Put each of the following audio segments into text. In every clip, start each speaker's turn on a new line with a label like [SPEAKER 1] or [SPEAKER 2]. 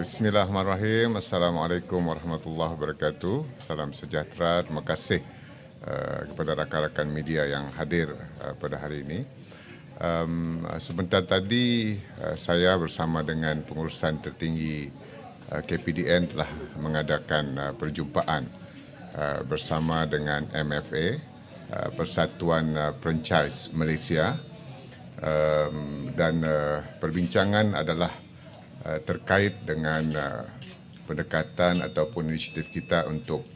[SPEAKER 1] Bismillahirrahmanirrahim. Assalamualaikum warahmatullahi wabarakatuh. Salam sejahtera. Terima kasih kepada rakan-rakan media yang hadir pada hari ini. Sebentar tadi saya bersama dengan pengurusan tertinggi KPDN telah mengadakan perjumpaan bersama dengan MFA, Persatuan Franchise Malaysia, dan perbincangan adalah terkait dengan pendekatan ataupun inisiatif kita untuk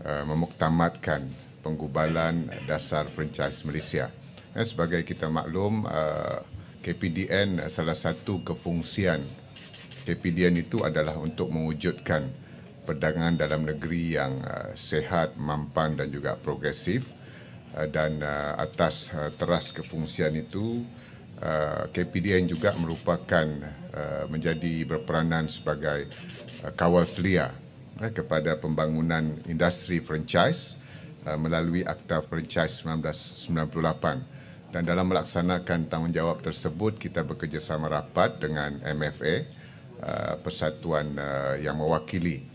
[SPEAKER 1] memuktamadkan penggubalan dasar franchise Malaysia. Sebagai kita maklum, KPDN, salah satu kefungsian KPDN itu adalah untuk mewujudkan perdagangan dalam negeri yang sehat, mampan dan juga progresif. Dan atas teras kefungsian itu, KPDN juga merupakan menjadi berperanan sebagai kawal selia kepada pembangunan industri franchise melalui Akta Franchise 1998. Dan dalam melaksanakan tanggungjawab tersebut, kita bekerjasama rapat dengan MFA, persatuan yang mewakili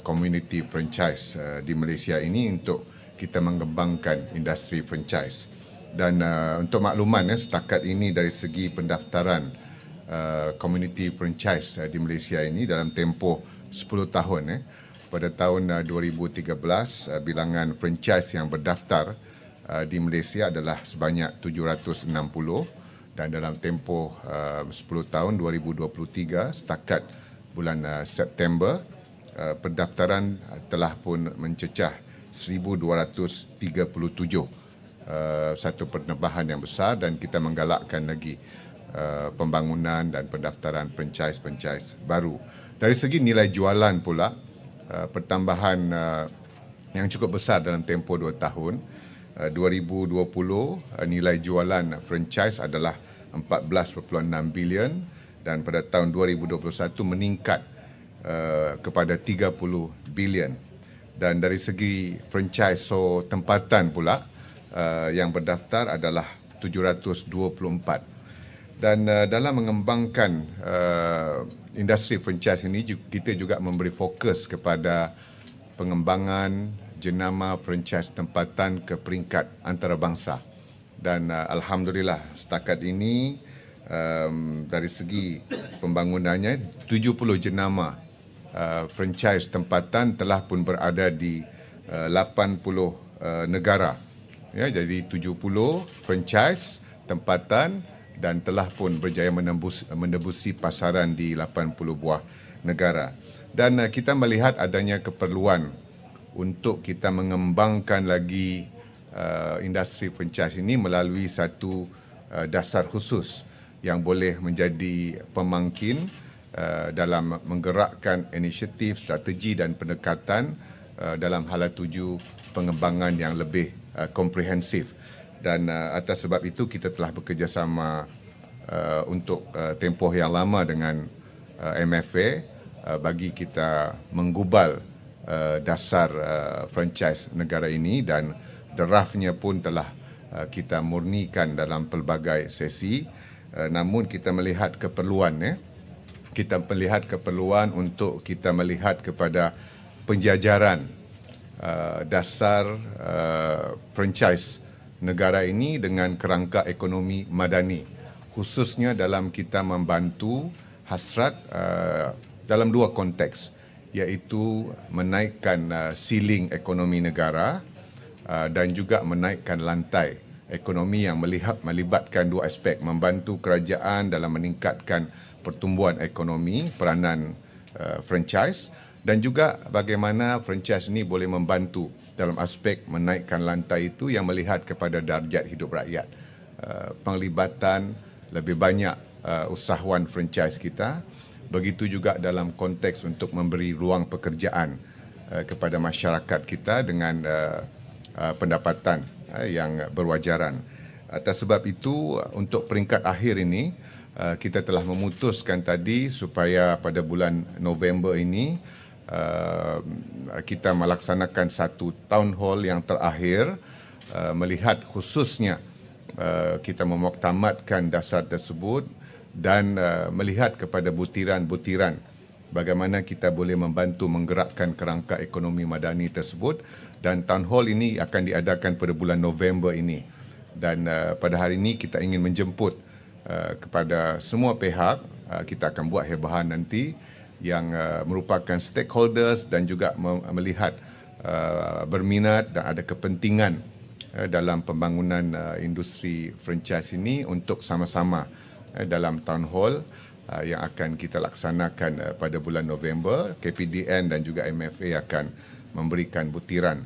[SPEAKER 1] komuniti franchise di Malaysia ini untuk kita mengembangkan industri franchise. Dan untuk makluman, setakat ini dari segi pendaftaran community franchise di Malaysia ini dalam tempoh 10 tahun, pada tahun 2013 bilangan franchise yang berdaftar di Malaysia adalah sebanyak 760, dan dalam tempoh 10 tahun 2023 setakat bulan September pendaftaran telah pun mencecah 1237. Satu penambahan yang besar, dan kita menggalakkan lagi pembangunan dan pendaftaran franchise baru. Dari segi nilai jualan pula, pertambahan yang cukup besar dalam tempoh 2 tahun. 2020 nilai jualan franchise adalah 14.6 bilion, dan pada tahun 2021 meningkat kepada 30 bilion. Dan dari segi franchise tempatan pula, yang berdaftar adalah 724. Dan dalam mengembangkan industri franchise ini, kita juga memberi fokus kepada pengembangan jenama franchise tempatan ke peringkat antarabangsa. Dan alhamdulillah setakat ini dari segi pembangunannya 70 jenama franchise tempatan telah pun berada di 80 negara. Ya, jadi 70 franchise tempatan dan telah pun berjaya menembusi pasaran di 80 buah negara. Dan kita melihat adanya keperluan untuk kita mengembangkan lagi industri franchise ini melalui satu dasar khusus yang boleh menjadi pemangkin dalam menggerakkan inisiatif, strategi dan pendekatan dalam hala tuju pengembangan yang lebih komprehensif. Dan atas sebab itu kita telah bekerjasama untuk tempoh yang lama dengan MFA bagi kita menggubal dasar franchise negara ini, dan draftnya pun telah kita murnikan dalam pelbagai sesi. Namun kita melihat keperluan untuk kita melihat kepada penjajaran dasar franchise negara ini dengan kerangka ekonomi madani, khususnya dalam kita membantu hasrat dalam 2 konteks, iaitu menaikkan ceiling ekonomi negara dan juga menaikkan lantai ekonomi yang melibatkan 2 aspek, membantu kerajaan dalam meningkatkan pertumbuhan ekonomi, peranan franchise, dan juga bagaimana franchise ini boleh membantu dalam aspek menaikkan lantai itu yang melihat kepada darjat hidup rakyat. Penglibatan lebih banyak usahawan franchise kita, begitu juga dalam konteks untuk memberi ruang pekerjaan kepada masyarakat kita dengan pendapatan yang berwajaran. Atas sebab itu, untuk peringkat akhir ini, kita telah memutuskan tadi supaya pada bulan November ini kita melaksanakan satu town hall yang terakhir melihat khususnya kita memuktamadkan dasar tersebut dan melihat kepada butiran-butiran bagaimana kita boleh membantu menggerakkan kerangka ekonomi madani tersebut, dan town hall ini akan diadakan pada bulan November ini. Dan pada hari ini kita ingin menjemput kepada semua pihak, kita akan buat hebahan nanti yang merupakan stakeholders dan juga melihat berminat dan ada kepentingan dalam pembangunan industri franchise ini untuk sama-sama dalam town hall yang akan kita laksanakan pada bulan November. KPDN dan juga MFA akan memberikan butiran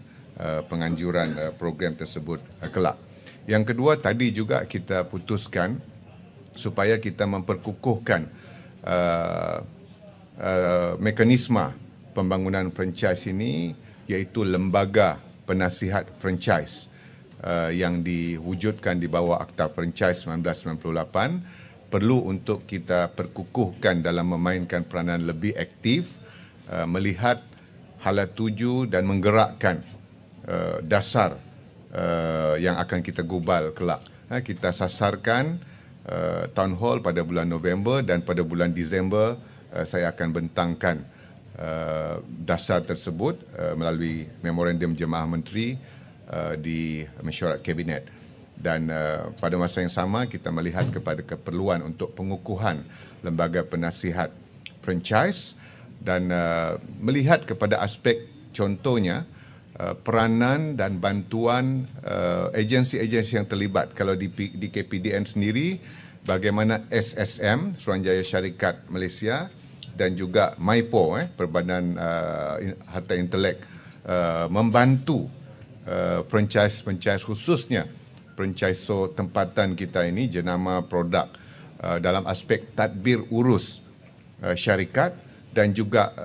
[SPEAKER 1] penganjuran program tersebut kelak. Yang kedua, tadi juga kita putuskan supaya kita memperkukuhkan mekanisme pembangunan franchise ini, iaitu lembaga penasihat franchise yang diwujudkan di bawah Akta Franchise 1998, perlu untuk kita perkukuhkan dalam memainkan peranan lebih aktif, melihat hala tuju dan menggerakkan dasar yang akan kita gubal kelak. Kita sasarkan town hall pada bulan November, dan pada bulan Disember saya akan bentangkan dasar tersebut melalui memorandum jemaah menteri di mesyuarat kabinet. Dan pada masa yang sama kita melihat kepada keperluan untuk pengukuhan lembaga penasihat franchise, dan melihat kepada aspek contohnya peranan dan bantuan agensi-agensi yang terlibat. Kalau di KPDN sendiri, bagaimana SSM, Suruhanjaya Syarikat Malaysia, dan juga MYPO, Perbadan Harta Intelek, membantu franchise khususnya franchise tempatan kita ini, jenama produk, dalam aspek tadbir urus syarikat dan juga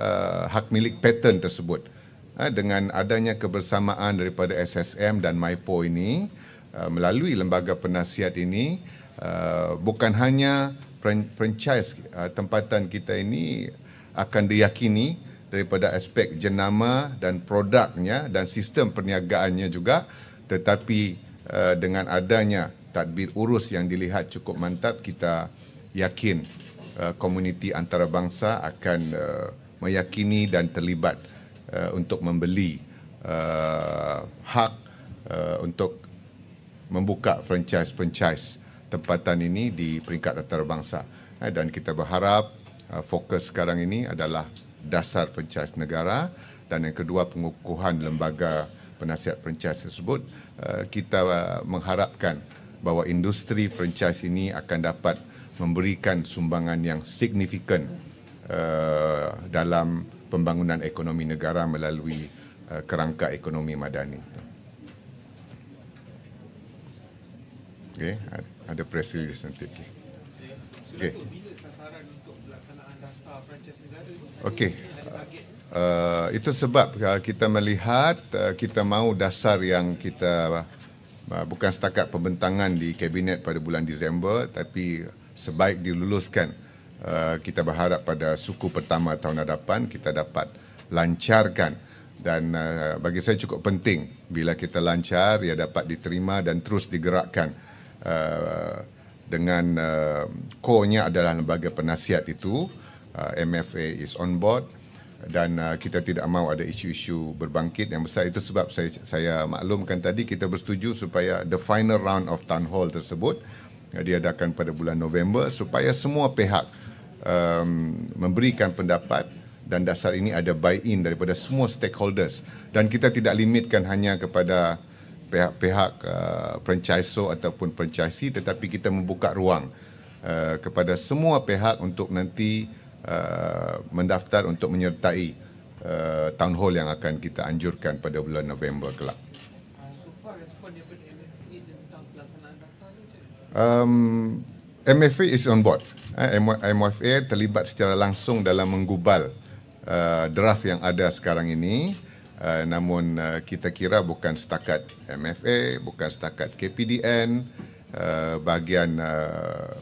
[SPEAKER 1] hak milik paten tersebut. Dengan adanya kebersamaan daripada SSM dan MYPO ini, melalui lembaga penasihat ini, bukan hanya franchise tempatan kita ini akan diyakini daripada aspek jenama dan produknya dan sistem perniagaannya juga, tetapi dengan adanya tadbir urus yang dilihat cukup mantap, kita yakin komuniti antarabangsa akan meyakini dan terlibat untuk membeli hak untuk membuka franchise tempatan ini di peringkat antarabangsa. Dan kita berharap fokus sekarang ini adalah dasar franchise negara, dan yang kedua pengukuhan lembaga penasihat franchise tersebut. Kita mengharapkan bahawa industri franchise ini akan dapat memberikan sumbangan yang signifikan dalam pembangunan ekonomi negara melalui kerangka ekonomi madani. Okey, ada press release nanti. Okey. Okey. Itu sebab kita melihat kita mahu dasar yang kita bukan setakat pembentangan di kabinet pada bulan Disember, tapi sebaik diluluskan, kita berharap pada suku pertama tahun hadapan kita dapat lancarkan. Dan bagi saya cukup penting bila kita lancar, ia dapat diterima dan terus digerakkan dengan core-nya adalah lembaga penasihat itu. MFA is on board, dan kita tidak mahu ada isu-isu berbangkit yang besar. Itu sebab saya maklumkan tadi kita bersetuju supaya the final round of town hall tersebut diadakan pada bulan November, supaya semua pihak memberikan pendapat, dan dasar ini ada buy-in daripada semua stakeholders, dan kita tidak limitkan hanya kepada pihak-pihak franchisor ataupun franchisee, tetapi kita membuka ruang kepada semua pihak untuk nanti mendaftar untuk menyertai town hall yang akan kita anjurkan pada bulan November kelak. MFA is on board. MFA terlibat secara langsung dalam menggubal draft yang ada sekarang ini. Namun kita kira bukan setakat MFA, bukan setakat KPDN, bahagian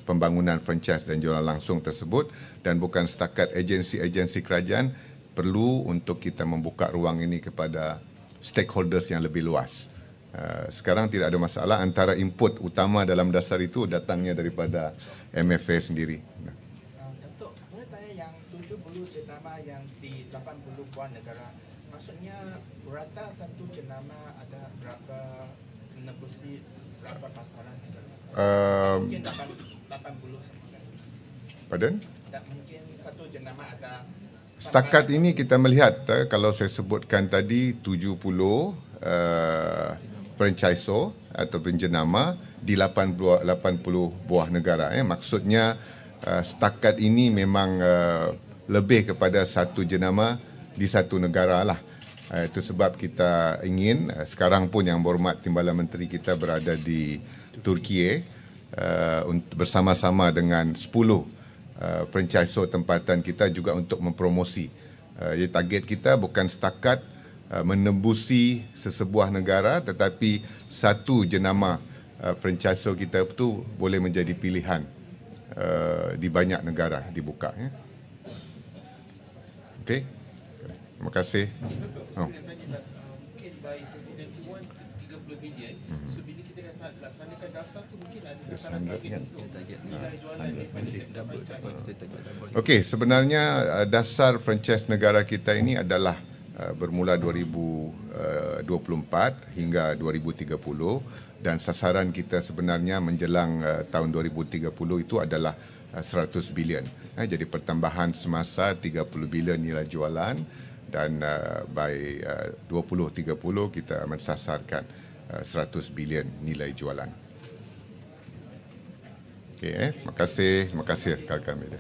[SPEAKER 1] pembangunan franchise dan jualan langsung tersebut, dan bukan setakat agensi-agensi kerajaan, perlu untuk kita membuka ruang ini kepada stakeholders yang lebih luas. Sekarang tidak ada masalah, antara input utama dalam dasar itu datangnya daripada MFA sendiri.
[SPEAKER 2] Datuk, boleh tanya yang 70% jenama yang di 80 buah negara. Maksudnya rata satu jenama ada berapa negosi, berapa pasaran? Mungkin 80 sekian.
[SPEAKER 1] Pardon?
[SPEAKER 2] Tak mungkin satu jenama ada.
[SPEAKER 1] Setakat ini kita melihat kalau saya sebutkan tadi 70 franchisor atau jenama di 80 buah negara. Maksudnya setakat ini memang lebih kepada satu jenama di satu negara lah. Itu sebab kita ingin sekarang pun Yang Berhormat Timbalan Menteri kita berada di Turki bersama-sama dengan 10 franchisor tempatan kita juga untuk mempromosi. Jadi target kita bukan setakat menembusi sesebuah negara, tetapi satu jenama franchisor kita itu boleh menjadi pilihan di banyak negara dibuka. Okey. Terima kasih.
[SPEAKER 3] Mungkin by 2021 30 bilion. So bila kita dah laksanakan dasar tu mungkin ada sasaran target untuk nilai jualan
[SPEAKER 1] Okey, sebenarnya dasar franchise negara kita ini adalah bermula 2024 hingga 2030 dan sasaran kita sebenarnya menjelang tahun 2030 itu adalah 100 bilion. Jadi pertambahan semasa 30 bilion nilai jualan dan by 2030 kita mensasarkan 100 bilion nilai jualan. Okey, terima kasih rekan-rekan media.